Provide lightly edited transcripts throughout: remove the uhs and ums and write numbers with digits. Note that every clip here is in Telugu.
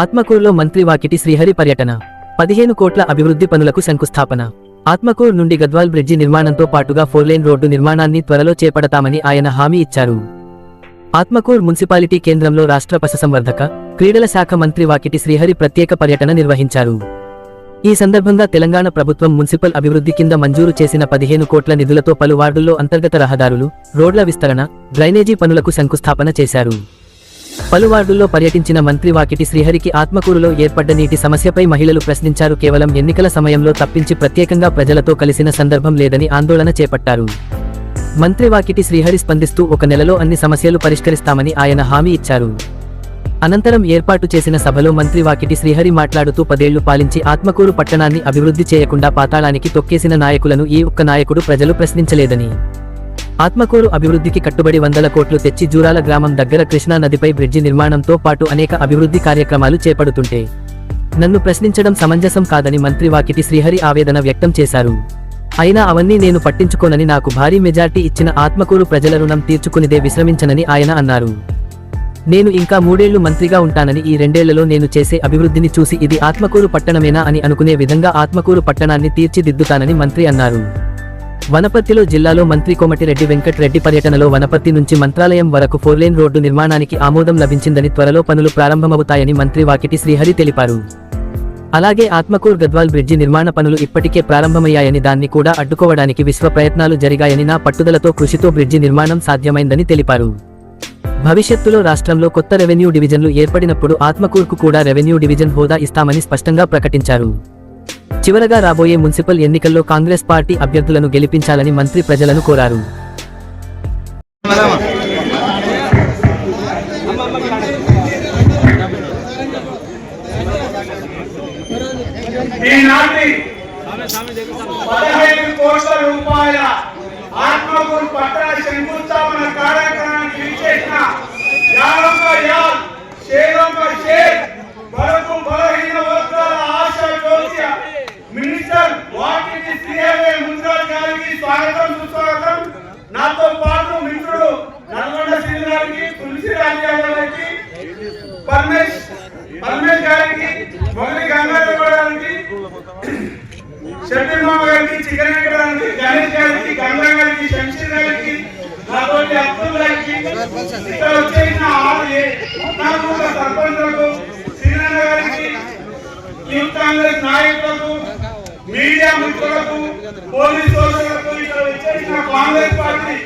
ఆత్మకూరులో మంత్రి వాకిటి శ్రీహరి పర్యటన. 15 కోట్ల అభివృద్ధి పనులకు శంకుస్థాపన. ఆత్మకూరు నుండి గద్వాల్ బ్రిడ్జి నిర్మాణంతో పాటుగా 4 లేన్ రోడ్డు నిర్మాణాన్ని త్వరలో చేపడతామని ఆయన హామీ ఇచ్చారు. ఆత్మకూరు మున్సిపాలిటీ కేంద్రంలో రాష్ట్ర పశుసంవర్ధక, క్రీడల శాఖ మంత్రి వాకిటి శ్రీహరి ప్రత్యేక పర్యటన నిర్వహించారు. ఈ సందర్భంగా తెలంగాణ ప్రభుత్వం మున్సిపల్ అభివృద్ధి కింద మంజూరు చేసిన 15 కోట్ల నిధులతో పలు వార్డుల్లో అంతర్గత రహదారులు, రోడ్ల విస్తరణ, డ్రైనేజీ పనులకు శంకుస్థాపన చేశారు. పలు వార్డుల్లో పర్యటించిన మంత్రి వాకిటి శ్రీహరికి ఆత్మకూరులో ఏర్పడ్డ నీటి సమస్యపై మహిళలు ప్రశ్నించారు. కేవలం ఎన్నికల సమయంలో తప్పించి ప్రత్యేకంగా ప్రజలతో కలిసిన సందర్భం లేదని ఆందోళన చేపట్టారు. మంత్రి వాకిటి శ్రీహరి స్పందిస్తూ 1 నెలలో అన్ని సమస్యలు పరిష్కరిస్తామని ఆయన హామీ ఇచ్చారు. అనంతరం ఏర్పాటు చేసిన సభలో మంత్రి వాకిటి శ్రీహరి మాట్లాడుతూ 10 ఏళ్లు పాలించి ఆత్మకూరు పట్టణాన్ని అభివృద్ధి చేయకుండా పాతాళానికి తొక్కేసిన నాయకులను ఈ ఒక్క నాయకుడు ప్రజలు ప్రశ్నించలేదని, ఆత్మకూరు అభివృద్ధికి కట్టుబడి 100 కోట్లు తెచ్చి జూరాల గ్రామం దగ్గర కృష్ణా నదిపై బ్రిడ్జి నిర్మాణంతో పాటు అనేక అభివృద్ధి కార్యక్రమాలు చేపడుతుంటే నన్ను ప్రశ్నించడం సమంజసం కాదని మంత్రి వాకిటి శ్రీహరి ఆవేదన వ్యక్తం చేశారు. అయినా అవన్నీ నేను పట్టించుకోనని, నాకు భారీ మెజార్టీ ఇచ్చిన ఆత్మకూరు ప్రజల రుణం తీర్చుకునిదే విశ్రమించనని ఆయన అన్నారు. నేను ఇంకా 3 ఏళ్లు మంత్రిగా ఉంటానని, ఈ 2 ఏళ్లలో నేను చేసే అభివృద్ధిని చూసి ఇది ఆత్మకూరు పట్టణమేనా అని అనుకునే విధంగా ఆత్మకూరు పట్టణాన్ని తీర్చిదిద్దుతానని మంత్రి అన్నారు. వనపర్తిలో జిల్లాలో మంత్రి కోమటిరెడ్డి వెంకట్ రెడ్డి పర్యటనలో వనపర్తి నుంచి మంత్రాలయం వరకు 4 లేన్ రోడ్డు నిర్మాణానికి ఆమోదం లభించిందని, త్వరలో పనులు ప్రారంభమవుతాయని మంత్రి వాకిటి శ్రీహరి తెలిపారు. అలాగే ఆత్మకూరు గద్వాల్ బ్రిడ్జి నిర్మాణ పనులు ఇప్పటికే ప్రారంభమయ్యాయని, దాన్ని కూడా అడ్డుకోవడానికి విశ్వ ప్రయత్నాలు జరిగాయని, నా పట్టుదలతో కృషితో బ్రిడ్జి నిర్మాణం సాధ్యమైందని తెలిపారు. భవిష్యత్తులో రాష్ట్రంలో కొత్త రెవెన్యూ డివిజన్లు ఏర్పడినప్పుడు ఆత్మకూరుకు కూడా రెవెన్యూ డివిజన్ హోదా ఇస్తామని స్పష్టంగా ప్రకటించారు. చివరగా రాబోయే మున్సిపల్ ఎన్నికల్లో కాంగ్రెస్ పార్టీ అభ్యర్థులను గెలిపించాలని మంత్రి ప్రజలను కోరారు. ఆత్మకూరు పట్టణ శంకుస్థాపన కార్యక్రమానికి విచ్చేసిన బడుగు బలహీన వర్గాల ఆశా జ్యోతి మినిస్టర్ వాకిటి శ్రీహరి మున్సిపల్ గారికి స్వాగతం సుస్వాగతం. నాతో పాటు మిత్రుడు నల్గొండ శ్రీ గారికి, తులసి రాజా గారికి, పరమేశ్ గారికి, మొగలి గంగాధర్ గారికి, శెట్టి మామ గారికి, చికెన్ గారికి, గణేష్ గారికి, గంగా గారికి, శంషీర్ గారికి, నాతో అబ్దుల్ గారికి, ఇక్కడ వచ్చేసిన సర్పంచులకు, శ్రీనారాయణ గారికి, యూత్ కాంగ్రెస్ నాయకులకు, మీడియా మిత్రులకు, పోలీసు సోదరులకు, ఇక్కడ వచ్చేసిన కాంగ్రెస్ పార్టీ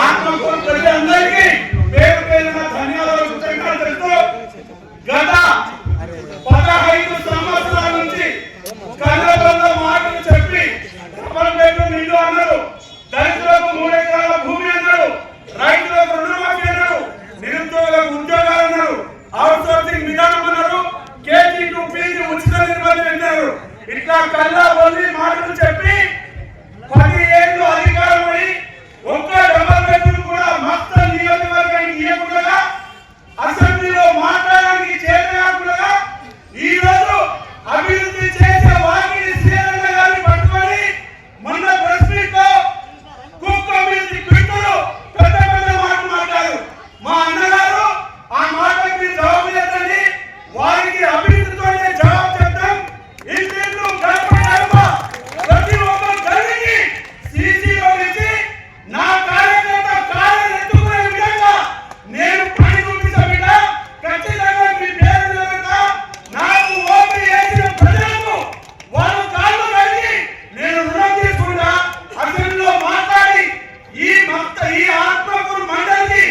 ఆత్మకూరు ప్రజలందరికీ పేరు పేరున ధన్యవాదాలు చెప్తూ, గత 15 సంవత్సరాల నుంచి కళ్ళబల్ల మాటలు చెప్పి డబల్ నిండు అన్నారు, దళితులకు 3 ఎకరాల భూమి అన్నారు, రైతులకు రుణమాఫీ అన్నారు, నిరుద్యోగులకు ఉద్యోగాలు అన్నారు, అవుట్ సోర్సింగ్ విధానం అన్నారు, కేజీ టు పీజీ ఉచిత నిర్వహణ అన్నారు. ఇట్లా కళ్ళబల్లి మాటలు చెప్పి 10 ఏళ్ళు అధికారమై ఒక్క డబల్ బెడ్రూమ్ కూడా మొత్తం నియోజకవర్గానికి ఇవ్వకుండా, అసెంబ్లీలో మాట్లాడడానికి చేతకాకుండా, ఈ రోజు అభివృద్ధి చేసే వాకిటి శ్రీహరి గారిని పట్టుకొని మొన్న ప్రెస్ మీట్ లో కుక్క మీద క్విట్టులు పెద్ద పెద్ద మాటలు మాట్లాడారు. మా అన్నగారు ఆ మాటకి జవాబు చెప్పండి, వారికి అభివృద్ధితోనే జవాబు చెప్తాం. ఇంటింటి గడప గడప ప్రతి ఒక్క గదికి సీసీ రోడ్ ఇచ్చి నా కార్యకర్త కాళ్ళను ఎత్తుకునే విధంగా నేను పని చూపిస్తా బిడ్డ. ఖచ్చితంగా మీ పేరు నిలబెడతా. నాకు ఓటు వేసిన ప్రజలకు వారు కాళ్ళు కడిగి నేను రుణం తీసుకుంటా. అసెంబ్లీలో మాట్లాడి ఈ ఆత్మకూరు మండలికి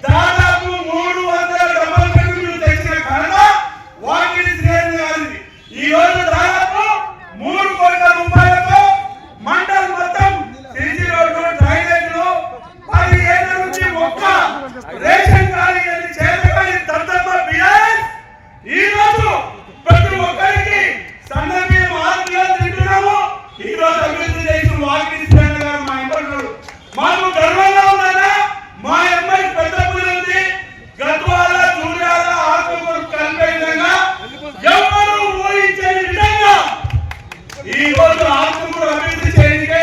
దాదాపు 300 డబల్ బెడ్రూమ్లు తెచ్చిన ఘనత వాకిటి శ్రీహరి గారిది. ఈ రోజు దాదాపు 3 కోట్ల రూపాయలతో మండల్ మొత్తం సిసి రోడ్డు, డ్రైనేజీలు 10 ఏళ్ల నుంచి ఒక్క రేషన్ కార్డు చేతకాని దద్దమ్మ బిఆర్ఎస్ ఈ రోజు ప్రతి ఒక్కరికి సన్న బియ్యం 6 కిలోలు తింటున్నాము. ఈ రోజు అభివృద్ధి చేసిన వాకిటి శ్రీహరి గారు మా ఇంట్లో మాకు గర్వంగా ఉందన్నా. మా అమ్మాయి పెద్ద పూజ ఉంది. గద్వాల, జూరాల, ఆత్మకూరు కలిపే విధంగా ఎవరు ఊహించని విధంగా ఈ రోజు ఆత్మకూరు అభివృద్ధి చేయనికే,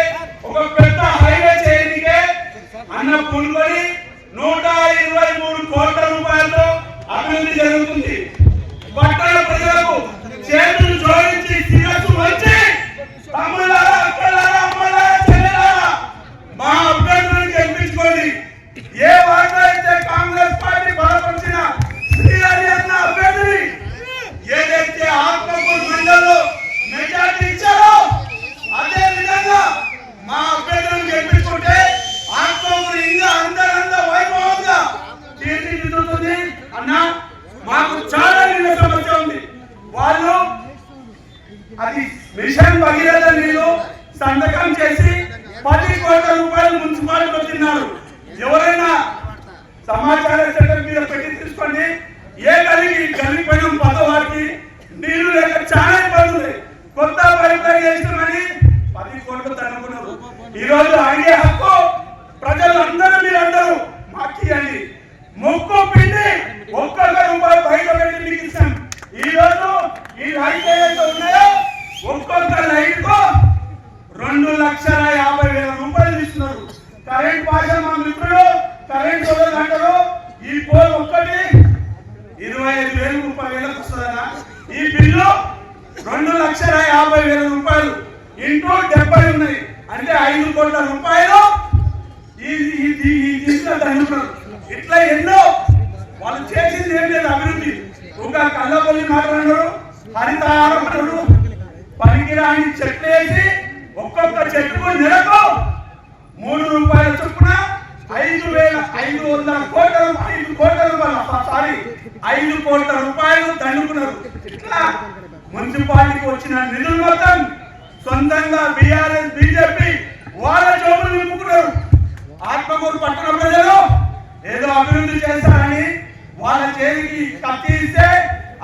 ఒక పెద్ద హైవే చేయనికే అన్న పుల్బడి 123 కోట్ల రూపాయలతో అభివృద్ధి జరుగుతుంది. పట్టణ వైఫై చేస్తామని 10 కోట్లు తనుకున్నారు. ఈ రోజు అడిగే హక్కు ప్రజలు అందరూ మీరందరూ మాకు ఇవ్వండి. ముక్కు పిండి ఒక్కొక్క రూపాయి బయట పెట్టి మీకు ఇస్తాం. ఈ రోజు ఈ లైట్ ఏదైతే ఉన్నాయో ఒక్కొక్క లైట్ కు 2,50,000 రూపాయలు ఇస్తున్నారు. కరెంట్ భాష మా మిత్రులు కరెంట్ సోదరులు అంటారు ఈ పోల్ ఒక్కటి 25,000 రూపాయలకు వస్తుందన్న. ఈ బిల్లు 2,50,000 రూపాయలు ఇంటూ 70 ఉన్నాయి అంటే 5 కోట్ల రూపాయలు ఇట్లా ఎన్నో వాళ్ళు చేసింది ఏం లేదు అభివృద్ధి. ఇంకా కళ్ళపల్లి మాట్లాడారు, హరితహారం అంటారు, పనికిరాని చెట్లు వేసి ఒక్కొక్క చెట్టుకు నెలకు 3 రూపాయల చొప్పున 5,500 కోట్ల రూపాయలు 5 కోట్ల రూపాయలు దండుకున్నారు. ఇట్లా మున్సిపాలిటీకి వచ్చిన నిధులు మొత్తం సొంతంగా బీఆర్ఎస్ బీజేపీ వాళ్ళ జోబులు నింపుకున్నారు. ఆత్మకూరు పట్టణ ప్రజలు ఏదో అభివృద్ధి చేస్తారని వాళ్ళ చేతికి కత్తి ఇస్తే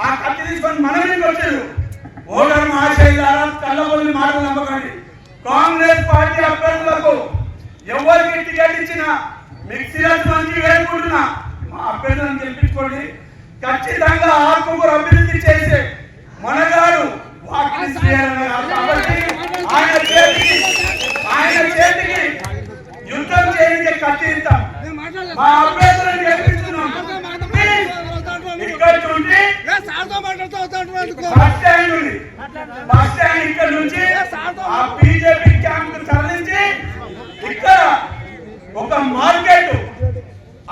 ఆ కత్తి తీసుకొని మన మీదకి వచ్చారు. ఓటర్ మహాశైలారా కళ్ళబొల్లి మాటలు నమ్మకండి. కాంగ్రెస్ పార్టీ అభ్యర్థులకు ఎవరికి టికెట్ ఇచ్చినా మిక్సీలకు మంచి వేడుకుంటున్నా మా అభ్యర్థులను గెలిపించుకోండి. ఖచ్చితంగా ఆత్మకూరు అభివృద్ధి చేసే మనగాడు వాకిలి శ్రీహరి గారు కాబట్టి ఆయన చేతికి యుద్ధం చేయడానికి కత్తి ఇస్తాం. మా అభ్యర్థులను గెలిపిస్తున్నాం. ఇక్కడ నుండి బస్ స్టాండ్ ఇక్కడ నుంచి ఆ బీజేపీ క్యాంప్ తరలించి ఇక్కడ ఒక మార్కెట్,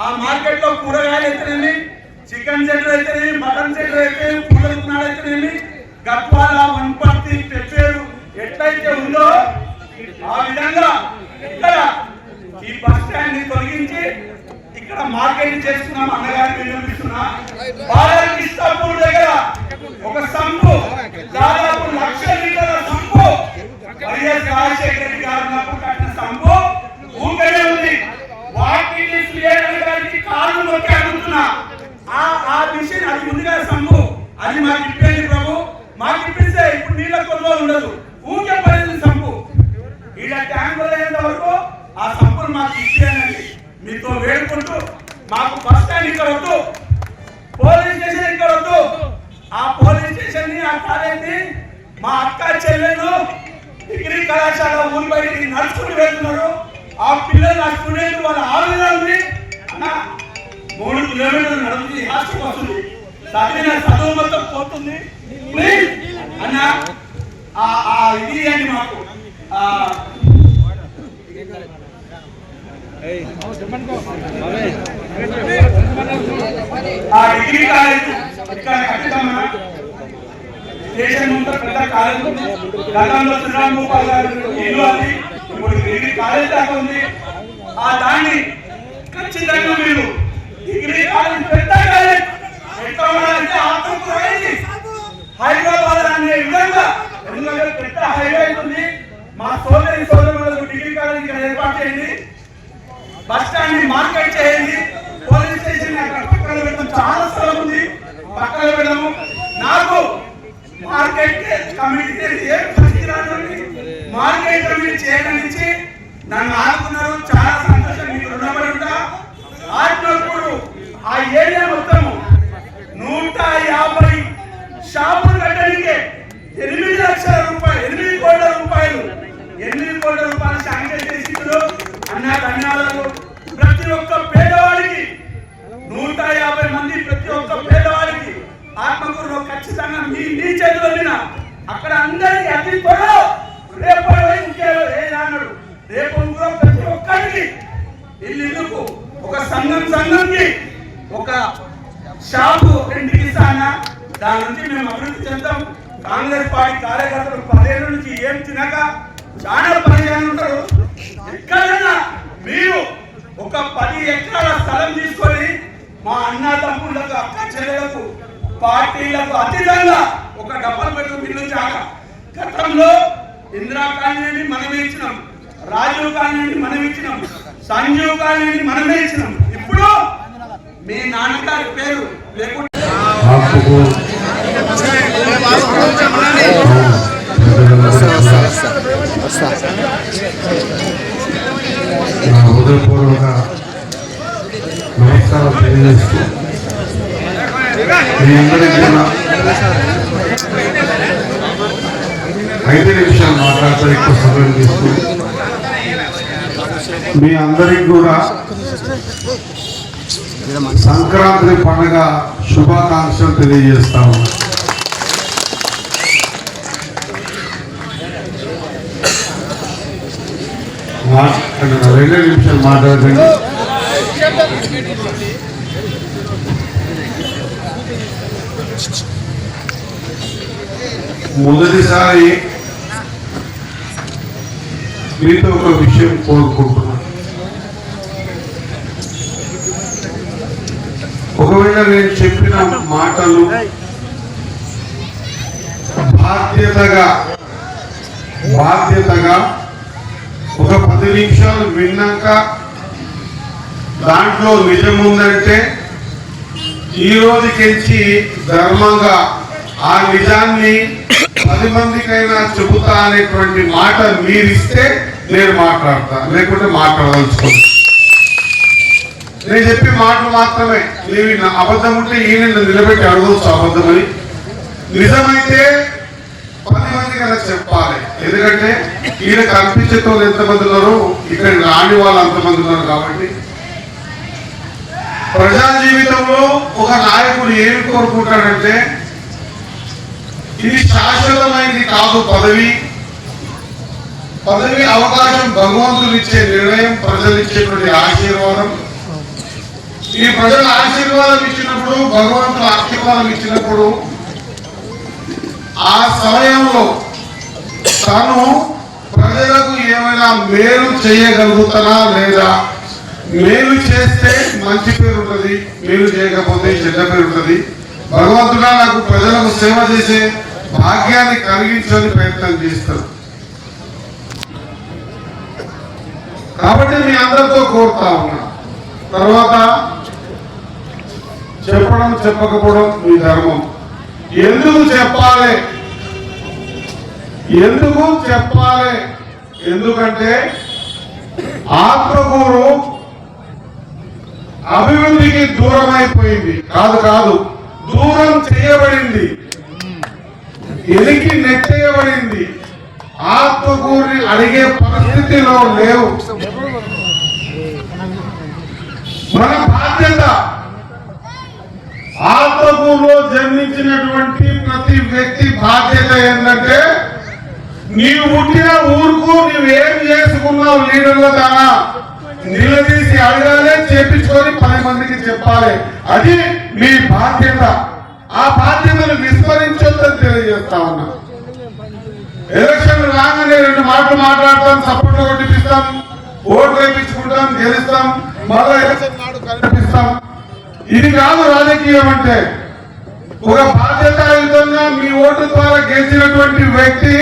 ఆ మార్కెట్ లో కూరగాయలు అయితేనేమి, చికెన్ సెంటర్ అయితేనేమి, మటన్ సెంటర్ అయితే, పూల దుకాణాలు అయితేనేమి, గద్వాల, వనపర్తి, పెప్పేరు ఎట్లయితే ఉందో ఆ విధంగా ఇక్కడ ఈ బస్ స్టాండ్ ని తొలగించి ఇక్కడ మార్కెట్ చేసుకున్నాం. అన్నగారికి వినిపిస్తున్నా బాలకృష్ణపూర్ దగ్గర ఒక సంపు దాదాపు 1,00,000 లీటర్ల సంపు వైఎస్ రాజశేఖర రెడ్డి గారు కట్టిన సంపు ఊకనే ఉంది. వాటిని శ్రీహరి గారికి కాళ్ళు మొక్కి అడుగుతున్నా ఆ మిషన్ అది ఉంది కదా సంపు అది మాకు ఇప్పేది ప్రభు. మాకు ఇప్పిస్తే ఇప్పుడు నీళ్ళ కొద్దిగా ఉండదు, ఊకే పడింది సంపు. ఇలా ట్యాంకులు అయ్యేంత వరకు ఆ సంపులు మాకు ఇచ్చేయండి మీతో వేడుకుంటూ. మాకు బస్ స్టాండ్ ఇక్కడ వద్దు, పోలీస్ స్టేషన్ ఇక్కడ వద్దు. ఆ పోలీస్ స్టేషన్ ని, ఆ కాలేజీ మా అక్క చెల్లెలు డిగ్రీ కళాశాల ఊరి బయటికి నడుచుకుని వెళ్తున్నారు. ఆ పిల్లలు ఆ స్టూడెంట్ వాళ్ళ ఆవేదన ఉంది అన్న. 3 కిలోమీటర్లు నడుస్తుంది, హాస్టల్ వస్తుంది, చదివిన చదువు మొత్తం పోతుంది. ప్లీజ్ అన్న ఇది అండి మాకు ఆ డిగ్రీ కాలేజ్ ఇక్కడ కట్టిద్దామన్నా. స్టేషన్ ముందు పెద్ద కాలేజ్ ఉంది. గతంలో శ్రీరామ్ గోపాల్ గారు ఇల్లు అది ఇప్పుడు డిగ్రీ కాలేజ్ దాకా ఉంది. ఆ దాన్ని ఖచ్చితంగా మీరు డిగ్రీ కాలేజ్ పెద్ద కాలేజ్ ఎక్కడ ఉండాలంటే ఆత్మకూరు అయింది హైదరాబాద్ అనే విధంగా ఎందుకంటే పెద్ద హైవే ఉంది. మా సోదరులకు డిగ్రీ కాలేజ్ ఇక్కడ ఏర్పాటు చేయండి. బస్ స్టాండ్ ని మార్కెట్ చేయండి. పోలీస్ స్టేషన్ అక్కడ పక్కన పెట్టడం చాలా స్థలం ఉంది, పక్కన పెట్టడము. నాకు మార్కెట్ కమిటీ ఏం పనికిరానండి. మార్కెట్ కమిటీ చేయడం నుంచి నన్ను ఆడుకున్నారు. చాలా సంతోషం, మీకు రుణపడి ఉంటా. ఆడినప్పుడు ఆ ఏరియా మొత్తము 150 షాపులు కట్టడానికి 8 లక్షల రూపాయలు 8 కోట్ల రూపాయలు 8 కోట్ల రూపాయలు శాంక్షన్ చేసిండ్రు అన్న. ధన్యవాదాలు. ప్రతి ఒక్క పేదవాడికి 150 మంది ప్రతి ఒక్క పేదవాడికి ఆత్మకూరులో ఖచ్చితంగా మీ చేతిలో అక్కడ అందరికీ అతి త్వరలో రేపు అన్నాడు. రేపు ప్రతి ఒక్కరికి ఇల్లుకు ఒక సంఘంకి ఒక షాపు రెండుకి ఇస్తానా. దాని నుంచి మేము అభివృద్ధి చెందాం. కాంగ్రెస్ పార్టీ కార్యకర్తలు 10 ఏళ్ళ నుంచి ఏం తినక చాలా పనిచేయాలని ఉంటారు. ఎక్కడైనా మీరు ఒక 10 ఎకరాల స్థలం తీసుకొని మా అన్న తమ్ముళ్ళకు, అక్క చెల్లెలకు, పార్టీలకు అతీతంగా ఒక డబ్బులు పెట్టు బిల్లు జాగా. గతంలో ఇందిరా కాలనీ మనమే ఇచ్చినాం, రాజీవ్ కాలనీ మనం ఇచ్చినాం, సంజీవ్ కాలనీ మనమే ఇచ్చినాం. ఇప్పుడు మీ నాన్నగారి పేరు లేకుండా నా హృదయపూర్వక నమస్కారం తెలియజేస్తూ మీ అందరికీ కూడా 5 నిమిషాలు మాట్లాడితే ఎక్కువ సమయం తీసుకుని మీ అందరికి కూడా సంక్రాంతి పండుగ శుభాకాంక్షలు తెలియజేస్తా ఉన్నా. రెండు నిమిషాలు మాట్లాడండి. మొదటిసారి మీతో ఒక విషయం కోరుకుంటున్నాను. ఒకవేళ నేను చెప్పిన మాటలు బాధ్యతగా ఒక 10 నిమిషాలు విన్నాక దాంట్లో నిజం ఉందంటే ఈ రోజుకెంచి ధర్మంగా ఆ నిజాన్ని 10 మందికైనా చెబుతా అనేటువంటి మాట మీరిస్తే నేను మాట్లాడతా, లేకుంటే మాట్లాడదలుచుకోండి. నేను చెప్పే మాటలు మాత్రమే. నీవి అబద్ధం ఉంటే ఈయన నిలబెట్టి అడగవచ్చు అబద్ధమని. నిజమైతే 10 మందికైనా చెప్పాలి. ఎందుకంటే ఈయన కనిపించేతో ఎంతమంది ఉన్నారు, ఇక్కడ రాని వాళ్ళు అంతమంది ఉన్నారు. కాబట్టి ప్రజా జీవితంలో ఒక నాయకుడు ఏమి కోరుకుంటాడంటే, ఇది శాశ్వతమైనది కాదు. పదవి అవకాశం భగవంతుడు ఇచ్చే నిర్ణయం, ప్రజలు ఇచ్చేటువంటి ఆశీర్వాదం. ఈ ప్రజల ఆశీర్వాదం ఇచ్చినప్పుడు, భగవంతుడు ఆశీర్వాదం ఇచ్చినప్పుడు ఆ సమయంలో తను ప్రజలకు ఏమైనా మేలు చేయగలుగుతానా లేదా, మేలు చేస్తే మంచి పేరు ఉంటుంది, మేలు చేయకపోతే చెడ్డ పేరు ఉంటుంది. భగవంతుడా నాకు ప్రజలకు సేవ చేసే భాగ్యాన్ని కలిగించని ప్రయత్నం చేస్తారు. కాబట్టి మీ అందరితో కోరుతా ఉన్నా. తర్వాత చెప్పడం చెప్పకపోవడం మీ ధర్మం. ఎందుకు చెప్పాలి? ఎందుకంటే ఆత్మకూరు అభివృద్ధికి దూరం అయిపోయింది. కాదు దూరం చేయబడింది, ఎలికి నెట్టేయబడింది. ఆత్మకూరిని అడిగే పరిస్థితిలో లేవు. మన బాధ్యత ఆత్మకూరులో జన్మించినటువంటి ప్రతి వ్యక్తి బాధ్యత ఏంటంటే, నీవు పుట్టిన ఊరుకు నువ్వేం చేసుకున్నావు లీడర్ల ద్వారా నిలదీసి అడగాలి, చేపించుకొని 10 మందికి చెప్పాలి. అది మీ బాధ్యత. ఆ బాధ్యతను విస్మరించొద్దని తెలియజేస్తా ఉన్నా. ఎలక్షన్ రాగానే 2 మాటలు మాట్లాడతాం, సపోర్ట్ కొట్టిపిస్తాం, ఓట్లు వేయించుకుంటాం, గెలుస్తాం, మళ్ళా ఎలక్షన్ నాడు కల్పిస్తాం. ఇది కాదు రాజకీయం అంటే. ఒక బాధ్యతాయుతంగా మీ ఓటు ద్వారా గెలిచినటువంటి వ్యక్తి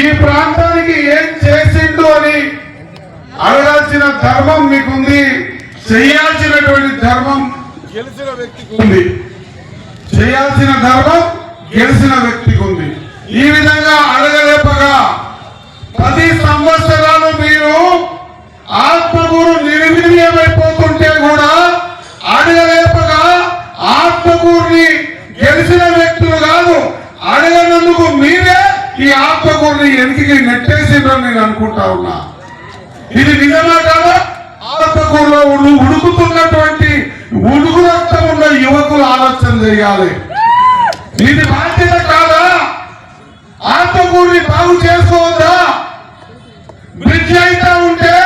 ఈ ప్రాంతానికి ఏం చేసిండు అని అడగాల్సిన ధర్మం మీకుంది, చేయాల్సినటువంటి ధర్మం గెలిచిన వ్యక్తికి ఉంది. ఈ విధంగా అడగలేపగా 10 సంవత్సరాలు మీరు ఆత్మకూరు నిర్వీర్యమైపోతుంటే కూడా అడగలేపగా ఆత్మకూరుని గెలిచిన వ్యక్తులు కాదు, అడగనందుకు మీరే ఈ ఆత్మకూరుని వెనక్కి నెట్టేసిందని నేను అనుకుంటా ఉన్నా. ఇది నిజమా కాదా? ఆత్మకూరులో ఉడుకుతున్నటువంటి ఉడుకు రక్తం ఉన్న యువకులు ఆలోచన చేయాలి. ఇది బాధ్యత కాదా? ఆత్మకూరుని బాగు చేసుకోవద్దా? బ్రిడ్జ్ అయితే ఉంటే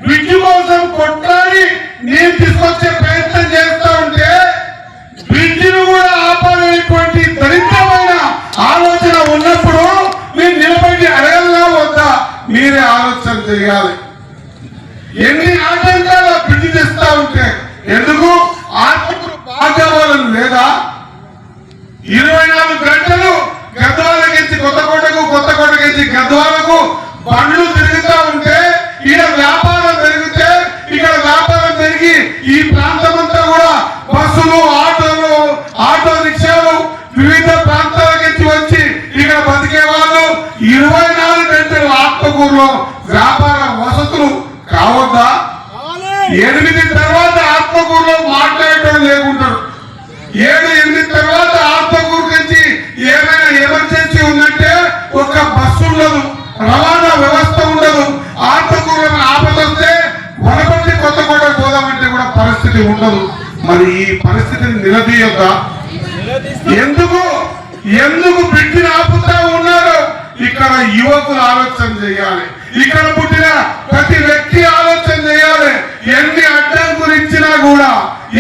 బ్రిడ్జ్ కోసం కొట్లాడి నేను తీసుకొచ్చే ప్రయత్నం చేస్తా ఉంటే బ్రిడ్జిను కూడా ఆపాలనేటువంటి దరిద్రమైన ఆలోచన ఉన్నప్పుడు మీరు నిలబడి అడగలా వద్దా? మీరే ఆలోచన చేయాలి. ఎన్ని ఆటంకాలు బ్రిడ్జి తెస్తా ఉంటే ఎందుకు ఆత్మకూరు భాగ్యవాలను లేదా? 24 గంటలు గద్వాలకెచ్చి కొత్తకోటకెచ్చి గద్వాలకు బండ్లు తిరుగుతా ఉంటే ఈడ వ్యాపారం పెరిగితే ఇక్కడ వ్యాపారం పెరిగి ఈ ప్రాంతమంతా కూడా బస్సులు, ఆటో రిక్షాలు వివిధ ప్రాంతాలకి వచ్చి ఇక్కడ బతికే వాళ్ళు ఆత్మకూరులో వ్యాపార వసతులు కావద్దా? 8 తర్వాత ఆత్మకూరులో మాట్లాడటం లేకుంటాడు. 7-8 తర్వాత ఆత్మకూరు నుంచి ఏమైనా ఎమర్జెన్సీ ఉందంటే ఒక బస్సు ఉండదు, రవాణా వ్యవస్థ ఉండదు. ఆత్మకూరులో ఆపదొస్తే వనపల్లి కొత్తకోట పోదామంటే కూడా పరిస్థితి ఉండదు. మరి ఈ పరిస్థితిని నిలదీయొద్దా? ఎందుకు బ్రిడ్జిని ఆపుతా ఉన్నారు? ఇక్కడ యువకులు ఆలోచన చేయాలి. ఇక్కడ పుట్టిన ప్రతి వ్యక్తి ఆలోచన చేయాలి. ఎన్ని అడ్డంకులు ఇచ్చినా కూడా,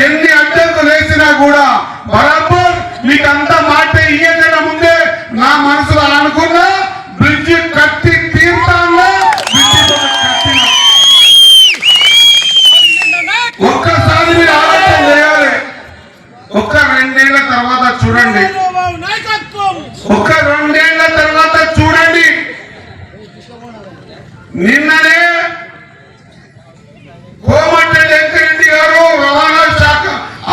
ఎన్ని అడ్డంకులు వేసినా కూడా బరాబర్ మీకంతా మాట ఇయ్యకుండా ముందే నా మనసులో అనుకున్నా బ్రిడ్జి కట్టి తీర్థాల్లో ఒక్కసారి మీరు ఆలోచన చేయాలి. ఒక్క 2 ఏళ్ల తర్వాత చూడండి, ఒక్క 2 ఏళ్ల తర్వాత చూడండి. నిన్ననే కోమటిరెడ్డి వెంకరెడ్డి గారు రవాణా శాఖ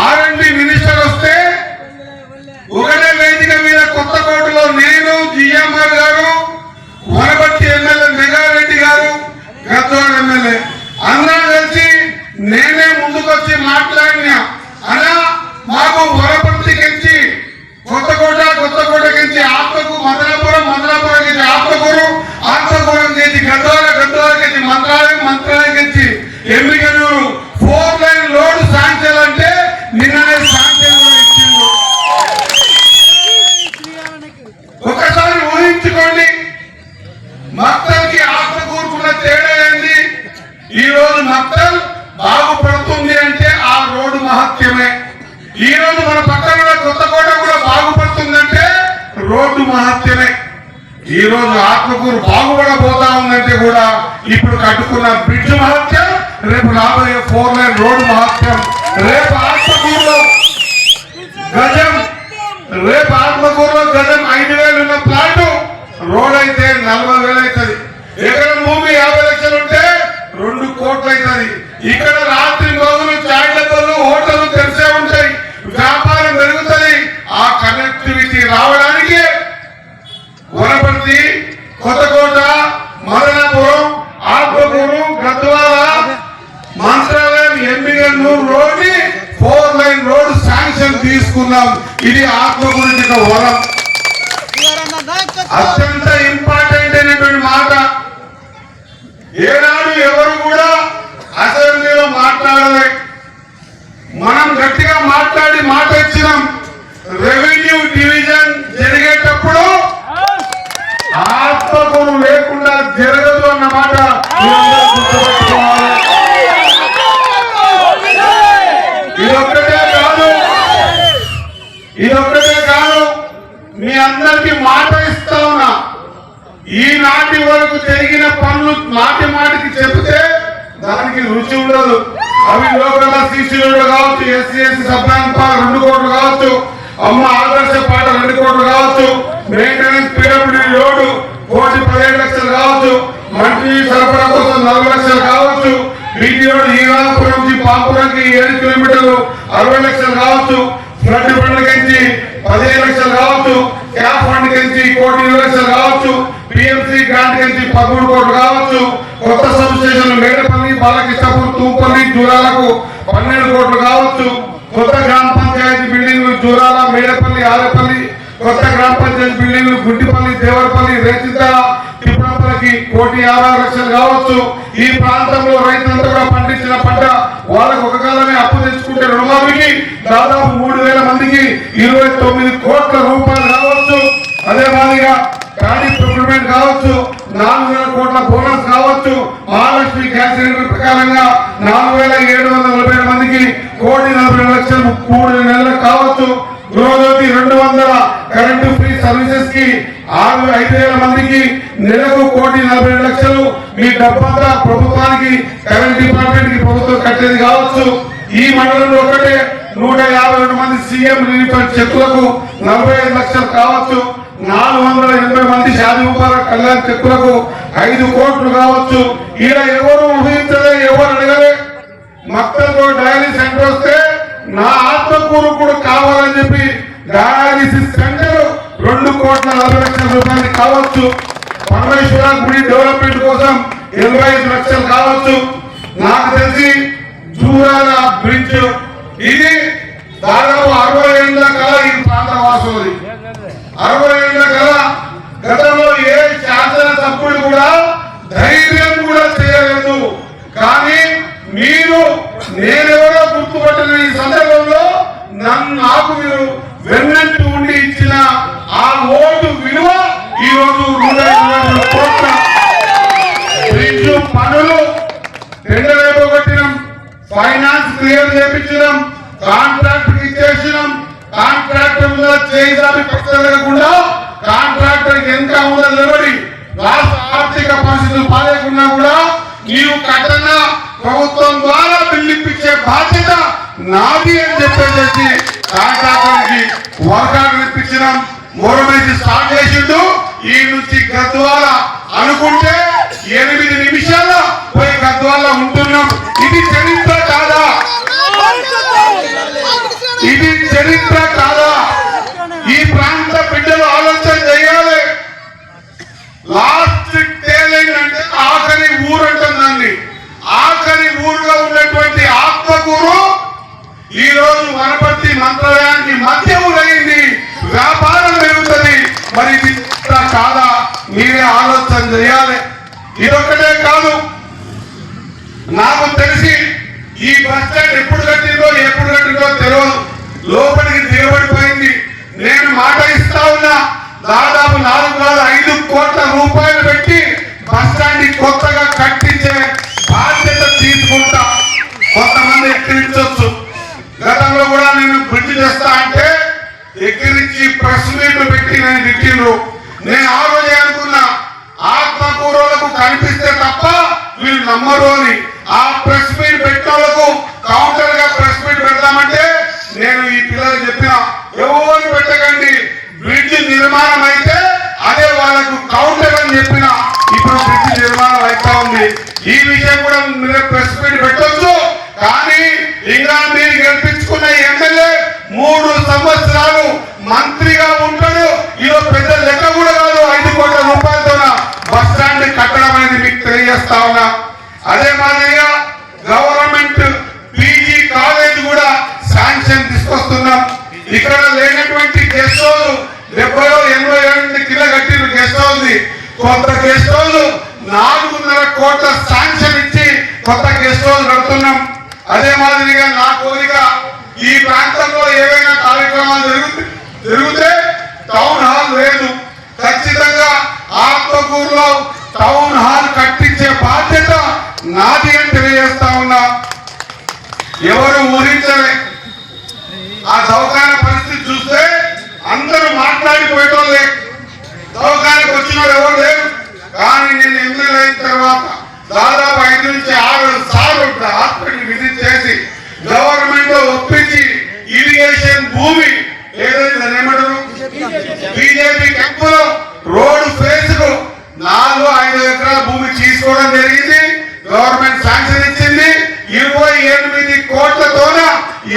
R&D మినిస్టర్ వస్తే ఒకటే వేదిక మీద కొత్తకోటలో నేను, GMR గారు, వనపర్తి ఎమ్మెల్యే మెగారెడ్డి గారు, గద్వాల ఎమ్మెల్యే అందరం కలిసి నేనే ముందుకొచ్చి మాట్లాడినా. అలా మాకు వనపర్తికించి కొత్తకోటకించి ఆత్మకు మదనాపురం నుంచి ఆత్మకూరు, ఆత్మకూరుకి గద్వాలకి మంత్రాలయంకి ఎమ్మిగనూరు 4 లైన్ రోడ్ శాంక్షన్ అంటే నిన్ననే శాంక్షన్ ఇచ్చింది. ఒకసారి ఊహించుకోండి, మక్తల్కి ఆత్మకూరుకున్న తేడా ఏంది? ఈ రోజు మక్తల్ బాగుపడుతుంది అంటే ఆ రోడ్డు మహత్యమే. ఈ రోజు మన పక్కన కొత్తకోట కూడా బాగుపడుతుందంటే రోడ్డు మహత్యమే. ఈ రోజు ఆత్మకూరు బాగుపడబోతా ఉందంటే కూడా ఇప్పుడు కట్టుకున్న బ్రిడ్జ్ మహత్యం, రేపు రాబోయే 4 లైన్ రోడ్డు మహత్యం. రేపు ఆత్మకూరులో గజం 5,000 ఉన్న ప్లాట్ రోడ్ అయితే 40,000 అవుతుంది. ఎకరం భూమి 50 లక్షలు ఉంటే 2 కోట్లు అవుతుంది. ఇక్కడ రాత్రి రోజులు చాయ్ డబ్బాలు, హోటళ్లు తెరిసే ఉంటాయి, వ్యాపారం పెరుగుతుంది. ఆ కనెక్టివిటీ రావడానికి Wanaparthy, Kothakota, Madanapuram, Atmakur, Gadwal, Mantralayam, Emmiganur road 4 line road sanction తీసుకున్నాం. ఇది ఆత్మకూరుకి ఒక వరం. అత్యంత ఇంపార్టెంట్ అయినటువంటి మాట. ఏనాడు ఎవరు కూడా అసెంబ్లీలో మాట్లాడలే. మనం గట్టిగా మాట్లాడి మాట ఇచ్చినాం. రెవెన్యూ డివిజన్ జరిగేటప్పుడు ఆత్మకూరు లేకుండా జరగదు అన్న మాట గుర్తుపెట్టుకోవాలి. ఇదొక్కటే కాదు, మీ అందరికి మాట ఇస్తా ఉన్నా. ఈనాటి వరకు జరిగిన పనులు మాటికి చెబితే దానికి రుచి ఉండదు. అవి లోకల్ CC రోడ్లు కావచ్చు, SC సబ్లాన్ పార్క్ 2 కోట్లు కావచ్చు, అమ్మ ఆదర్శ పాట 2 కోట్లు కావచ్చు, మెయింటెనెన్స్ PWD రోడ్డు 1,17 లక్షలు కావచ్చు, మంచి సరఫరా కోసం 40 లక్షలు కావచ్చు, బీటీ రోడ్ ఈరాపురం నుంచి పాపురంకి 7 కిలోమీటర్లు 60 లక్షలు కావచ్చు, ఫ్లడ్ ఫండ్కి 15 లక్షలు కావచ్చు, క్యాప్ ఫండ్కి 1,20 లక్షలు కావచ్చు, PMC గ్రాంట్ కి 13 కోట్లు కావచ్చు, కొత్త సబ్ స్టేషన్లు మేడపల్లి, బాలకృష్ణపూర్, తూపల్లి, జూరాలకు 12 కోట్లు కావచ్చు, కొత్త గ్రామ పంచాయతీ బిల్డింగ్లు జూరాల, మేడపల్లి, ఆరేపల్లి, కొత్త గ్రామ పంచాయతీ బిల్డింగ్లు గుడ్డిపల్లి, దేవరపల్లి, రేచితల, తిప్పలపల్లికి 1,56 లక్షలు కావచ్చు. ఈ ప్రాంతంలో రైతులంతా కూడా పండించిన పంట వాళ్ళకు ఒక కాలమే అప్పు తెచ్చుకుంటే రుణమాఫీకి దాదాపు 3,000 మందికి 29 కోట్ల రూపాయలు కావచ్చు. అదే మాదిరిగా ఖాళీ ప్రొక్యూర్మెంట్ కావచ్చు, 4,000 కోట్ల బోనస్ కావచ్చు, మహాలక్ష్మి గ్యాస్ సిలిండర్ ప్రకారంగా 4,740 మందికి 1,40 లక్షలు 3 నెలలకు కావచ్చు. గృహజ్యోతి 200 కరెంటు ఫ్రీ సర్వీసెస్ కి 5,000 మందికి నెలకు 1,40 లక్షలు. మీ డబ్బంతా ప్రభుత్వానికి, కరెంట్ డిపార్ట్మెంట్ కి ప్రభుత్వం కట్టేది కావచ్చు. ఈ మండలంలో ఒకటే 152 మంది సీఎం రిలీఫ్ ఫండ్ చెక్కులకు 45 లక్షలు కావచ్చు. 480 మంది షాదీ ముబారక్ కళ్యాణ్ చెక్కులకు 5 కోట్లు కావచ్చు. ఈడ ఎవరు ఊహించలే, ఎవరు అడగలే. మక్తల్తో డయాలిసిస్ సెంటర్ వస్తే నా ఆత్మకూరు కూడా కావాలని చెప్పి డయాలిసిస్ సెంటర్ 2,40 లక్షల రూపాయలు కావచ్చు. పరమేశ్వర గుడి డెవలప్మెంట్ కోసం 25 లక్షలు కావచ్చు. నాకు తెలిసి జూరాల బ్రిడ్జ్ ఇది దాదాపు 60 ఏళ్ళ కల ఈ ప్రాంత వాసులది. 60 ఏళ్ళ కల. గతంలో ఏ శాసన సభ్యుడు కూడా ధైర్యం కూడా చేయలేదు. కానీ మీరు నేనెవరో గుర్తుపట్టిన ఈ సందర్భంలో నాకు మీరు వెన్నంటూ ఉండి ఇచ్చిన ఆ ఓటు విలువ ఈ రోజు 125 కోట్ల బ్రిడ్జ్ పనులు టెండర్ అయిపోగొట్టినాం, ఫైనాన్స్ క్లియర్ చేయించినాం, కాంట్రాక్టర్ ఇచ్చేసినాం. కాంట్రాక్టర్ చేయకుండా కాంట్రాక్టర్ ఎంత ఉందో నిలబడి రాష్ట్ర ఆర్థిక పరిస్థితులు బాగాలేకున్నా కూడా నీవు కట్టన ప్రభుత్వం ద్వారా బిల్లిప్పించే బాధ్యత నాది అని చెప్పేసి కాంట్రాక్టర్కి వర్క్ ఆర్డర్ ఇప్పించినాం. మూడమేసి స్టార్ట్ చేసిండు. ఈ నుంచి గద్వాల అనుకుంటే 8 నిమిషాల్లో పోయి గద్వాల ఉంటున్నాం. ఇది చరిత్ర కాదా? ఇది చరిత్ర కాదా? ఈ ప్రాంత బిడ్డలు ఆలోచన చేయాలి. లాస్ట్ తేలేంటే ఆఖరి ఊరు అంటుందండి. ఆఖరి ఊరుగా ఉన్నటువంటి ఆత్మకూరు ఈ రోజు వనపర్తి మంత్రాలయానికి మధ్య ఊరైంది. వ్యాపారం పెరుగుతుంది. మరి ఇది కాదా? మీరే ఆలోచన చేయాలి. ఇదొక్కటే కాదు, నాకు తెలిసి ఈ బస్ స్టాండ్ ఎప్పుడు కట్టిందో తెలియదు. లోపలికి దిగబడిపోయింది. నేను మాట ఇస్తా ఉన్నా, దాదాపు 4-5 కోట్ల రూపాయలు పెట్టి బస్ స్టాండ్ కొత్తగా కట్టించే బాధ్యత తీసుకుంటా. కొంతమంది ఎక్కిరించవచ్చు. గతంలో కూడా నేను బ్రిడ్జ్ చేస్తా అంటే ఎక్కిరించి ప్రెస్ మీట్లు పెట్టి నేను తిట్టిండ్రు. నేను ఆ రోజే అనుకున్నా ఆత్మకూరులకు కనిపిస్తే తప్ప వీళ్ళు నమ్మరు అని. ఆ ప్రెస్ మీట్ పెట్టేందుకు కౌంటర్ గా ప్రెస్ మీట్ పెడతామంటే నేను ఈ పిల్లలకు చెప్పిన ఎవరు పెట్టకండి, బ్రిడ్జ్ నిర్మాణం అయితే అదే వాళ్ళకు కౌంటర్ అని చెప్పిన. ఇప్పుడు బ్రిడ్జ్ నిర్మాణం అవుతా ఉంది. ఈ విషయం కూడా మీరు ప్రెస్ మీట్ పెట్టొచ్చు. కానీ ఇంకా మీరు గెలిపించుకున్న ఎమ్మెల్యే 3 సంవత్సరాలు మంత్రిగా ఉంటాడు. ఇదో పెద్ద లెక్క కూడా కాదు. 5 కోట్ల రూపాయలతో బస్ స్టాండ్ కట్టడం అనేది మీకు తెలియజేస్తా ఉన్నా. అదే మాదిరిగా గవర్నమెంట్ పీజీ కాలేజ్ కూడా శాంక్షన్ తీసుకొస్తున్నాం. ఇక్కడ లేనటువంటి గెస్ట్ హౌస్ 70-80 కిలో కట్టిన గెస్ట్ హౌస్ కొత్త గెస్ట్ హౌస్ 4.5 కోట్ల శాంక్షన్ ఇచ్చి కొత్త గెస్ట్ హౌస్ కడుతున్నాం. అదే మాదిరిగా నా కోరిక, ఈ ప్రాంతంలో ఏవైనా కార్యక్రమాలు జరిగితే టౌన్ హాల్ లేదు. ఖచ్చితంగా ఆత్మకూరులో టౌన్ హాల్ కట్టించే బాధ్యత నాది అని తెలియజేస్తా ఉన్నా. ఎవరు ఊహించలే. ఆ దవాఖాన పరిస్థితి చూస్తే అందరూ మాట్లాడిపోయేటోళ్ళే. దవాఖానకు వచ్చిన ఎవరు లేరు. కానీ నేను ఎమ్మెల్యే అయిన తర్వాత దాదాపు 5-6 సార్లు హాస్పిటల్ విజిట్ చేసి గవర్నమెంట్ లో ఒప్పించి ఇరిగేషన్ భూమి ఏదైతే ఏమంటారు బీజేపీ క్యాంపులో రోడ్డు ఫేస్ కు 4-5 ఎకరాల భూమి తీసుకోవడం జరిగింది. గవర్నమెంట్ శాంక్షన్ ఇచ్చింది. 28 కోట్లతోన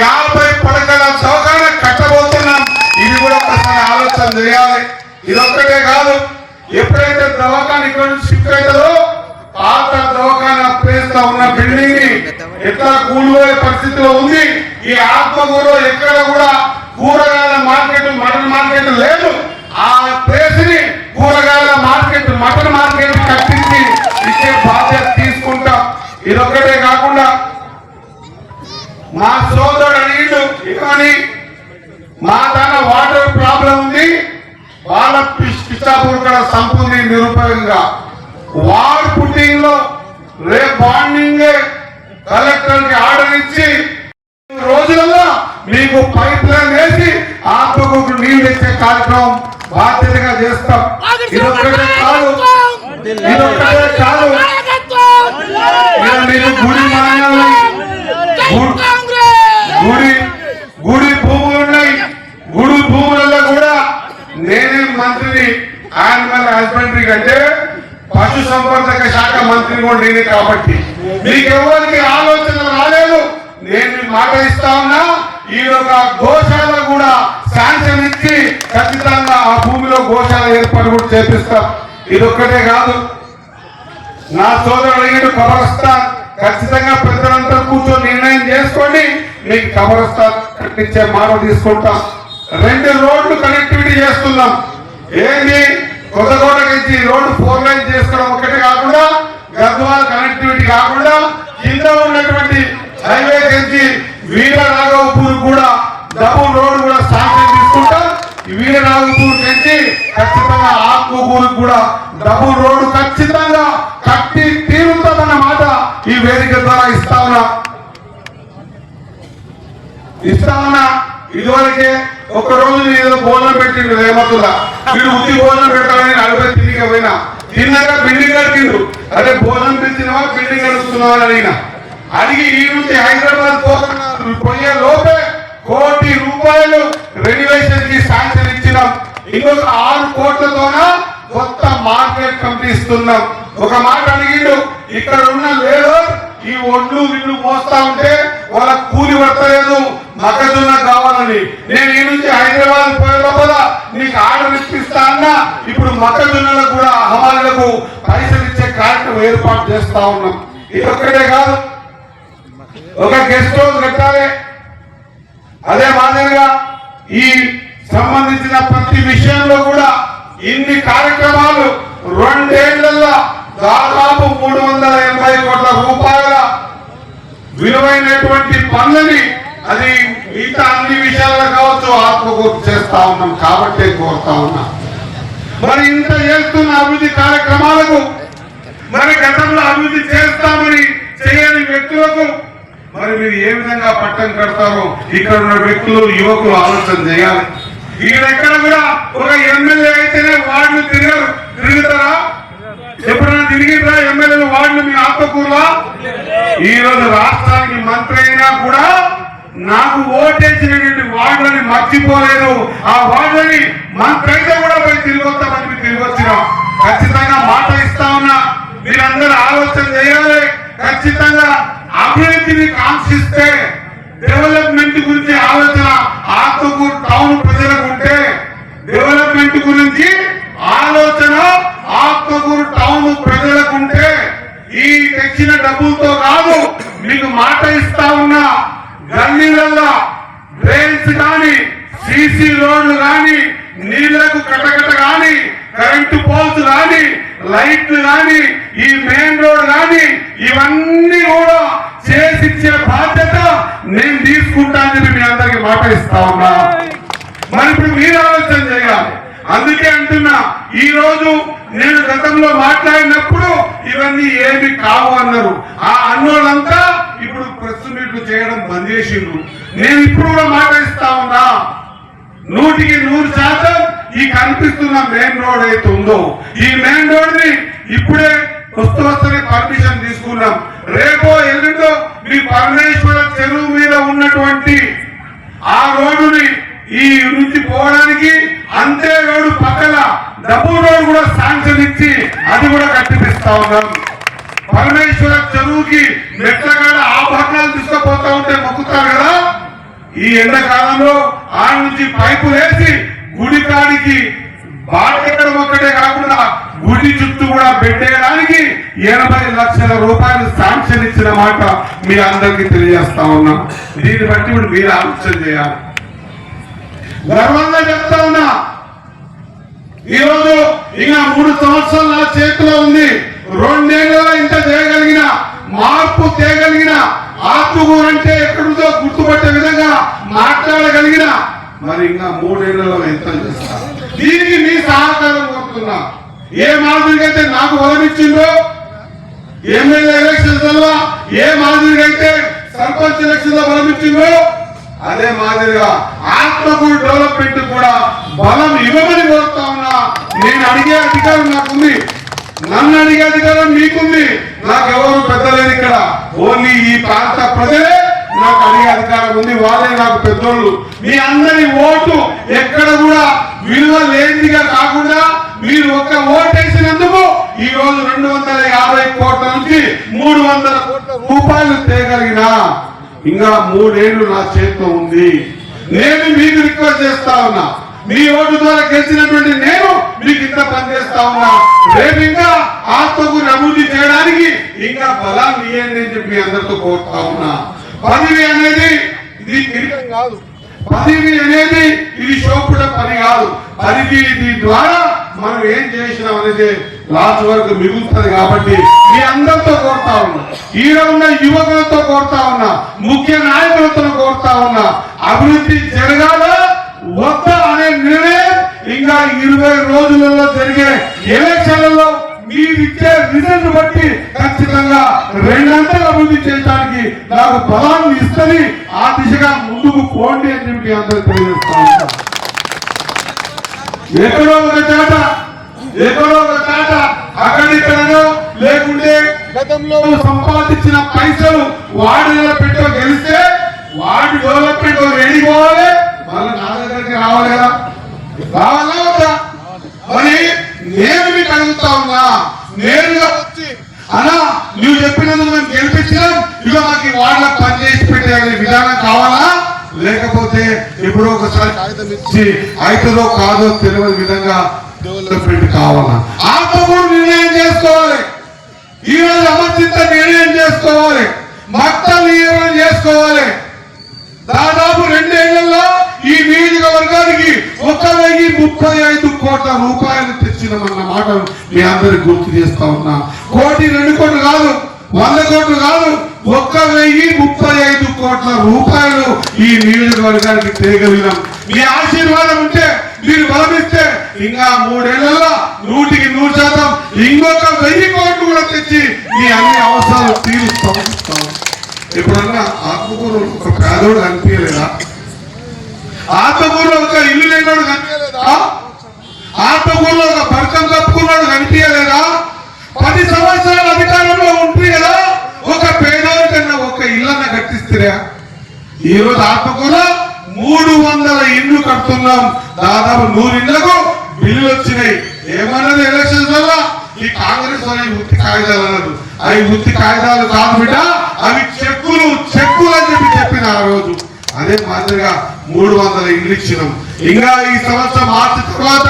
50 పడకల దవాఖాన కట్టబోతున్నాం. ఇది కూడా ఒకసారి ఆలోచన చేయాలి. ఇదొక్కటే కాదు, ఎప్పుడైతే దవాఖాన ఇక్కడ నుంచి షిఫ్ట్ అవుతుందో పాత దవాఖాన ప్లేస్ లో ఉన్న బిల్డింగ్ ని ఎట్లా కూలిపోయే పరిస్థితిలో ఉంది. ఈ ఆత్మకూరులో ఎక్కడ కూడా కూరగాయల మార్కెట్, మటన్ మార్కెట్ లేదు. ఆ ప్లేస్ ని కూరగాయల మార్కెట్, మటన్ మార్కెట్ కట్టించి ఇచ్చే బాధ్యత తీసుకుంటాం. ఇదొక్కటే కాకుండా మా సోదరుడు అడిగిండు, కానీ మా తన వాటర్ ప్రాబ్లం ఉంది, వాళ్ళ పిచ్చాపూర్ కూడా సంపూర్ణ నిరుపయోగంగా వార్ పుట్టింగ్ లో రేపు మార్నింగ్ కలెక్టర్ కి ఆర్డర్ ఇచ్చి రోజులలో మీకు పైప్ లైన్ వేసి ఆత్మకూరు నీళ్లు ఇచ్చే కార్యక్రమం బాధ్యతగా చేస్తాం. ఇదొక్కటే కాదు, మీకు గుడి మాన్యాలు, గుడి భూములు ఉన్నాయి. గుడి భూములలో కూడా నేనే మంత్రిని. యానిమల్ హస్బెండరీ కంటే పశు సంవర్ధక శాఖ మంత్రి కూడా నేనే. కాబట్టి మీకు ఎవరికి ఆలోచన రాలేదు. నేను మాట ఇస్తా ఉన్నా, ఈ యొక్క గోశాల కూడా శాంక్షన్ ఇచ్చి ఖచ్చితంగా ఆ భూమిలో గోశాల ఏర్పాటు కూడా చేపిస్తాం. ఇదొక్కటే కాదు, నా సోదరుడు అడిగిన కబరస్థాన్ ఖచ్చితంగా పెద్దలంతా కూర్చొని నిర్ణయం చేసుకోండి, మీకు కబరస్థాన్ కట్టించే మాట తీసుకుంటాం. 2 రోడ్లు కనెక్టివిటీ చేస్తున్నాం. ఏంటి, కొత్తకోట నుంచి రోడ్డు 4 లైన్ చేసుకోవడం ఒకటే కాకుండా, గద్వాల్ కనెక్టివిటీ కాకుండా కింద ఉన్నటువంటి హైవే నుంచి వీరరాఘవపూర్ కూడా డబుల్ రోడ్ కూడా శాంక్షన్ తీసుకుంటాం. వీరరాఘవపూర్ నుంచి ఖచ్చితంగా ఆత్మకూరు కూడా డబుల్ రోడ్డు ఖచ్చితంగా కట్టి తీరుతామన్న మాట ఈ వేదిక ద్వారా ఇస్తా ఉన్నా. ఇదివరకే ఒక రోజు ఏదో భోజనం పెట్టిండు రేమతుల్లా, వీడు ఉత్తి భోజనం పెట్టాలని 40 తిరిగి పోయినా, తిన్నాక బిల్డింగ్ కట్టిండు. అదే భోజనం పెంచినవా బిల్డింగ్ కడుతున్నావా అని అడిగి ఈ నుంచి హైదరాబాద్ పోయే లోపే ₹1 కోటి రెన్యువేషన్ కి శాంక్షన్ ఇచ్చినాం. ఇంకొక 6 కోట్లతోన కొత్త మార్కెట్ కమిటీ ఇస్తున్నాం. ఒక మాట అడిగిండు, ఇక్కడ ఉన్న లేబర్ ఈ ఒడ్లు వీళ్ళు మోస్తా ఉంటే వాళ్ళ కూలి పడతలేదు, మొక్కజొన్న కావాలని. నేను ఈ నుంచి హైదరాబాద్ పోయే లోపల నీకు ఆర్డర్ ఇప్పిస్తా అన్నా. ఇప్పుడు మొక్కజొన్నలకు కూడా హమాలీలకు పైసలు ఇచ్చే కార్యక్రమం ఏర్పాటు చేస్తా ఉన్నాం. ఇది ఒక్కటే కాదు, ఒక గెస్ట్ హౌస్ కట్టాలి. అదే మాదిరిగా ఈ సంబంధించిన ప్రతి విషయంలో కూడా ఇన్ని కార్యక్రమాలు 2 ఏళ్లలో దాదాపు 380 కోట్ల రూపాయల విలువైనటువంటి పనులని, అది మిగతా అన్ని విషయాల్లో కావచ్చు, ఆత్మకూర్పు చేస్తా ఉన్నాం. కాబట్టే కోరుతా ఉన్నా. మరి ఇంత చేస్తున్న అభివృద్ధి కార్యక్రమాలకు, మరి గతంలో అభివృద్ధి చేస్తామని చేయని వ్యక్తులకు మరి మీరు ఏ విధంగా పట్టం కడతారో ఇక్కడ ఉన్న వ్యక్తులు, యువకులు ఆలోచన చేయాలి. ఈయనెక్కడ కూడా ఒక ఎమ్మెల్యే అయితేనే వార్డులు తిరుగుతారా? ఎప్పుడైనా తిరిగిరా ఎమ్మెల్యేలు వార్డులు మీ ఆత్మకూరులా? ఈ రోజు రాష్ట్రానికి మంత్రి అయినా కూడా నాకు ఓటేసినటువంటి వార్డులని మర్చిపోలేదు. ఆ వార్డులని మంత్రి అయితే కూడా పోయి తిరిగి వస్తామని తిరిగి వచ్చినాం. ఖచ్చితంగా మాట ఇస్తా ఉన్నా, మీరందరూ ఆలోచన చేయాలి. ఖచ్చితంగా అభివృద్ధిని కాంక్షిస్తే, డెవలప్మెంట్ గురించి ఆలోచన ఆత్మకూరు టౌన్ ప్రజలకు ఉంటే, డెవలప్మెంట్ గురించి ఆలోచన ఆత్మకూరు టౌన్ ప్రజలకు ఉంటే, ఈ తెచ్చిన డబ్బులతో కాదు, మీకు మాట ఇస్తా ఉన్నా, గల్లీలలో డ్రైన్స్ కానీ, సీసీ రోడ్లు కానీ, నీళ్లకు కటకట కానీ, కరెంటు పోల్స్ కానీ, లైట్లు కానీ, ఈ మెయిన్ రోడ్ కానీ, ఇవన్నీ కూడా చేసిచ్చే బాధ్యత నేను తీసుకుంటానని చెప్పి మీ అందరికి మాట ఇస్తా ఉన్నా. మరి ఇప్పుడు మీరు ఆలోచన చేయాలి. అందుకే అంటున్నా, ఈ రోజు నేను గతంలో మాట్లాడినప్పుడు ఇవన్నీ ఏమి కావు అన్నారు. ఆ అన్నోళ్ళంతా ఇప్పుడు ప్రెస్ మీట్లు చేయడం బంద్ చేసిండ్రు. నేను ఇప్పుడు కూడా మాట ఇస్తా ఉన్నా, 100% ఈ కనిపిస్తున్న మెయిన్ రోడ్ అయితే ఉందో, ఈ మెయిన్ రోడ్ ని ఇప్పుడే వస్తూనే పర్మిషన్ తీసుకున్నాం. రేపో ఎల్లుండో మీ పరమేశ్వర చెరువు మీద ఉన్నటువంటి ఆ రోడ్డుని ఈ నుంచి పోవడానికి అంతే రోడ్డు పక్కన డబుల్ రోడ్ కూడా శాంక్షన్ ఇచ్చి అది కూడా కట్టిపిస్తా ఉన్నాం. పరమేశ్వర చెరువుకి మెట్లగాడ ఆభరణాలు తీసుకుపోతా ఉంటే మొక్కుతారు కదా, ఈ ఎండాకాలంలో ఆ నుంచి పైపు వేసి గుడి కాడికి బాటెక్కడం ఒక్కటే కాకుండా గుడి చుట్టూ కూడా పెట్టేయడానికి 80 లక్షల రూపాయలు శాంక్షన్ ఇచ్చిన మాట మీ అందరికీ తెలియజేస్తా ఉన్నాం. దీన్ని బట్టి ఇప్పుడు మీరు ఆలోచన చేయాలి. గర్వంగా చెప్తా ఉన్నా, ఈరోజు ఇంకా 3 సంవత్సరాలు నా చేతిలో ఉంది. 2 ఏళ్లలో ఇంత చేయగలిగిన, మార్పు చేయగలిగిన, ఆత్మకూరు అంటే ఎక్కడుందో గుర్తుపట్టే విధంగా మాట్లాడగలిగిన, మరి ఇంకా 3 ఏళ్లలో ఎంత చేస్తారు? దీనికి మీ సహకారం కోరుతున్నా. ఏ మాదిరిగా అయితే నాకు వలనిచ్చిందో ఎమ్మెల్యే ఎలక్షన్స్ లో, ఏ మాదిరిగా అయితే సర్పంచ్ ఎలక్షన్ లో బలమిచ్చిందో, అదే మాదిరిగా ఆత్మకూరు డెవలప్మెంట్ కూడా బలం ఇవ్వమని కోరుతా ఉన్నా. నేను అడిగే అధికారం నాకుంది, నన్ను అడిగే అధికారం మీకుంది. నాకెవరు పెద్దలేదు ఇక్కడ, ఓన్లీ ఈ ప్రాంత ప్రజలే నాకు అడిగే అధికారం ఉంది. వాళ్ళే నాకు పెద్దోళ్ళు. మీ అందరి ఓటు ఎక్కడ కూడా విలువ లేనిదిగా కాకుండా మీరు ఒక్క ఓటేసినందుకు ఈ రోజు 250 కోట్ల నుంచి 300 కోట్ల రూపాయలు తేగలిగిన, ఇంకా 3 ఏళ్లు నా చేతిలో ఉంది. నేను మీకు రిక్వెస్ట్ చేస్తా ఉన్నా, మీ ఓటు ద్వారా గెలిచినటువంటి నేను మీకు ఇంత పని చేస్తా ఉన్నా. రేపు ఇంకా ఆత్మకూరు అభివృద్ధి చేయడానికి ఇంకా బలాన్ని ఇవ్వండి అని చెప్పి అందరితో కోరుతా ఉన్నా. పదవి అనేది ఇది కిరీటం కాదు, పదవి అనేది ఇది శోకుడ పని కాదు. పదవి ద్వారా మనం ఏం చేసినాం అనేది లాస్ట్ వరకు మిగులుతుంది. కాబట్టి మీ అందరితో కోరుతా ఉన్నా, ఈడ ఉన్న యువకులతో కోరుతా ఉన్నా, ముఖ్య నాయకులతో కోరుతా ఉన్నా, అభివృద్ధి జరగాల వద్దా అనే నిర్ణయం ఇంకా 20 రోజులలో జరిగే ఎలక్షన్లలో మీరు ఇచ్చే రిజల్ట్ బట్టి ఖచ్చితంగా 2 గంటలు అభివృద్ధి చేయడానికి నాకు బలాన్ని ఇస్తుంది. ఆ దిశగా ముందుకు పోండి అని చెప్పి అందరూ తెలియజేస్తా ఉంటాం. ఎక్కడో ఒక చాట అక్కడిక్కడనో లేకుంటే గతంలో సంపాదించిన పైసలు వార్డులో పెట్టో గెలిస్తే వార్డు డెవలప్మెంట్ రెడీ పోవాలి, మళ్ళీ నా దగ్గరికి రావాలి కదా, రావాలా వద్దా? మరి నేను మీకు అడుగుతా ఉన్నా, నేరుగా వచ్చి అలా నువ్వు చెప్పినందుకు మేము గెలిపించినాం, ఇక మాకు వార్డులకు పనిచేసి పెట్టే విధానం కావాలా, లేకపోతే ఎప్పుడో ఒకసారి కాగితం ఇచ్చి అవుతుందో కాదో తెలియని విధంగా డెవలప్మెంట్ కావాలా? ఆత్మకూరు నిర్ణయం చేసుకోవాలి, ఈరోజు అమర్చింత నిర్ణయం చేసుకోవాలి, మక్తల్ నిర్ణయం చేసుకోవాలి. దాదాపు 2 ఏళ్లలో ఈ నియోజకవర్గానికి 1,035 కోట్ల రూపాయలు తెచ్చినామన్న మాట మీ అందరికి గుర్తు చేస్తా ఉన్నా. 1 కోటి 2 కోట్లు కాదు, 100 కోట్లు కాదు, 1,035 కోట్ల రూపాయలు ఈ నియోజకవర్గానికి తేగలిగినాం. మీ ఆశీర్వాదం ఉంటే, మీరు బలమిస్తే ఇంకా 3 ఏళ్లలో 100% ఇంకొక 1000 కోట్లు కూడా తెచ్చి మీ అన్ని అవసరాలు తీరుస్తాం. ఎప్పుడన్నా ఆత్మకూరు ఒక పేదోడు కనిపించలేదా? ఆత్మకూరులో ఒక ఇల్లు లేనోడు కనిపించలేదా? ఆత్మకూరులో ఒక బర్కం కప్పుకున్నాడు కనిపించలేదా? 10 సంవత్సరాల అధికారంలో ఉంటుంది కదా, ఒక పేదోడి కన్నా ఒక ఇళ్ళన్న కట్టిస్తారా? ఈ రోజు ఆత్మకూరులో 300 ఇళ్ళు కడుతున్నాం. దాదాపు 100 ఇళ్లకు బిల్లులు వచ్చినాయి. ఏమన్నది ఎలక్షన్స్ వల్ల ఈ కాంగ్రెస్ వాళ్ళు ఉత్తి కాగితాలు అన్నారు. అవి ఉత్తి కాగితాలు కాదు బిడ్డ, అవి చెక్కులు అని చెప్పిన ఆ రోజు. అదే మాదిరిగా 300 ఇళ్ళు ఇచ్చినాం. ఇంకా ఈ సంవత్సరం మార్చి తర్వాత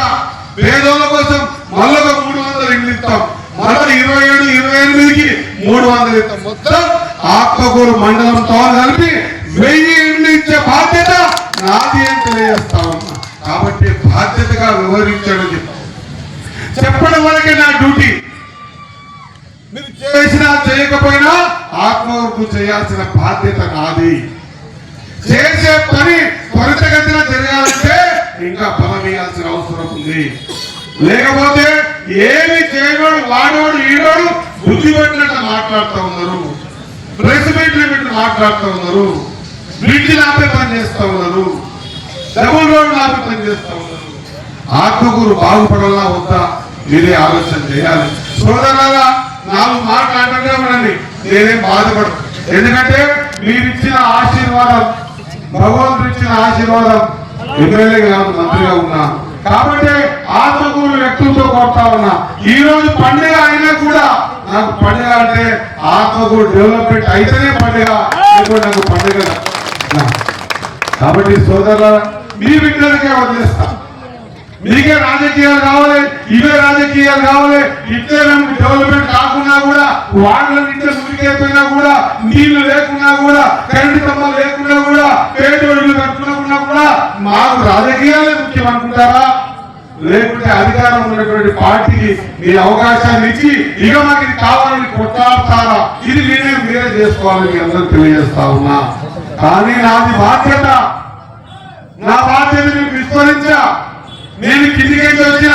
పేదోళ్ళ కోసం మళ్ళీ 300 ఇళ్ళు ఇస్తాం. మళ్ళీ 27, 28కి 300 ఇస్తాం. మొత్తం ఆత్మకూరు మండలంతో కలిపి 1000 ఇళ్ళు ఇచ్చే బాధ్యత నాది అని తెలియజేస్తా ఉన్నా. కాబట్టి బాధ్యతగా వివరించడం చెప్పడం వరకే నా డ్యూటీ. మీరు చేసినా చేయకపోయినా ఆత్మవరకు చేయాల్సిన బాధ్యత నాది. చేసే పని త్వరితగతిన జరగాలంటే ఇంకా బలం వేయాల్సిన అవసరం ఉంది. లేకపోతే ఏమి చేయనోడు వాడోడు ఈడోడు బుద్ధి పట్టినట్టు మాట్లాడుతూ ఉన్నారు, ప్రెస్ మీట్లు పెట్టి మాట్లాడుతూ ఉన్నారు, బ్రిడ్జిలు ఆపే పని చేస్తూ ఉన్నారు, డబుల్ రోడ్లు ఆపే పని చేస్తూ ఉన్నారు. ఆత్మకూరు బాగుపడాలా వద్దా మీరే ఆలోచన చేయాలి. సోదరులారా, 4 మాట్లాడటమే ఉండండి, నేనేం బాధపడను. ఎందుకంటే మీరు ఇచ్చిన ఆశీర్వాదం, భగవంతుడు ఇచ్చిన ఆశీర్వాదం ఎమ్మెల్యే కాదు, మంత్రిగా ఉన్నా. కాబట్టి ఆత్మకూరు వ్యక్తులతో కోరుతా ఉన్నా, ఈ రోజు పండుగ అయినా కూడా నాకు పండుగ అంటే ఆత్మకూరు డెవలప్మెంట్ అయితేనే పండుగ, నాకు పండుగ. కాబట్టి సోదరులారా, మీ బిడ్డలకే వదిలేస్తా. మీకే రాజకీయాలు కావాలి, ఇవే రాజకీయాలు కావాలి. ఇట్లే మనకు డెవలప్మెంట్ కాకుండా కూడా, వార్డుల ఇంట్లో మురికైపోయినా కూడా, నీళ్లు లేకున్నా కూడా, కరెంటు స్తంభాలు లేకున్నా కూడా, పేదోళ్ళు కట్టుకున్నా కూడా మాకు రాజకీయాలే ముఖ్యం అనుకుంటారా? లేకుంటే అధికారం ఉన్నటువంటి పార్టీకి మీ అవకాశాన్ని ఇచ్చి ఇక మాకు ఇది కావాలని కొట్టాడతారా? ఇది నిర్ణయం మీరే చేసుకోవాలని మీ అందరూ తెలియజేస్తా ఉన్నా. కానీ నాది బాధ్యత, నా బాధ్యత మీకు విస్మరించా. నేను కిందికి వచ్చిన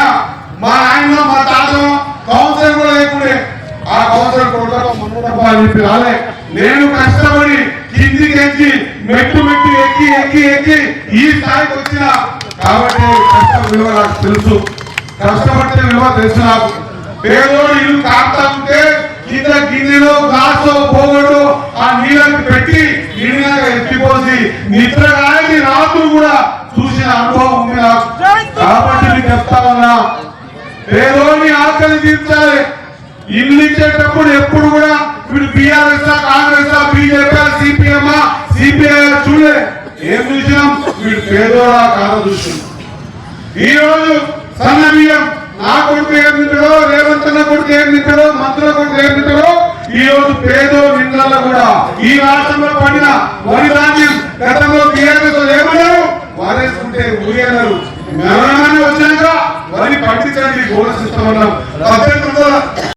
మా ఆయన మా తాత కౌన్సిలర్ కూడా లేకుండే, ఆ కౌన్సిలర్ కొడతా అని చెప్పి రాలే. నేను కష్టపడి కిందికి మెట్టు ఎక్కి ఈ స్థాయికి వచ్చిన. కాబట్టి కష్టం విలువ నాకు తెలుసు, కష్టపడితే విలువ తెలుసు నాకు. పేదోడు ఇల్లు కాస్తా ఉంటే కింద గిన్నెలో గ్లాసు పోగొడు ఆ నీళ్ళకి పెట్టి నీళ్ళగా ఎత్తిపోసి నిద్రగాని రాత్రులు కూడా చూసిన అనుభవం ఉంది నాకు. కాబట్టి మీకు చెప్తా ఉన్నా, పేదోని ఆకలి తీర్చాలి. ఇల్లు ఇచ్చేటప్పుడు ఎప్పుడు కూడా వీడు బీఆర్ఎస్ కాంగ్రెస్ బీజేపీ సిపిఐ చూడలే. ఏం చూసినాం? వీడు పేదోడా కాదో చూసినాం. ఈ రోజు సన్న బియ్యం నా కొడుకు ఏం తింటాడో, రేవంత్ అన్న కొడుకు ఏం తింటాడో, మంత్రుల కొడుకు ఏం తింటాడో, ఈ రోజు పేదో నిందల్లో కూడా ఈ రాష్ట్రంలో పడిన వరి ధాన్యం గతంలో టీఆర్ఎస్ ఏమన్నారు, వారేసుకుంటే ఊరి అన్నారు. మేమేమన్నా వచ్చినాక వరి పండించండి బోనస్ ఇస్తామన్నాం. 18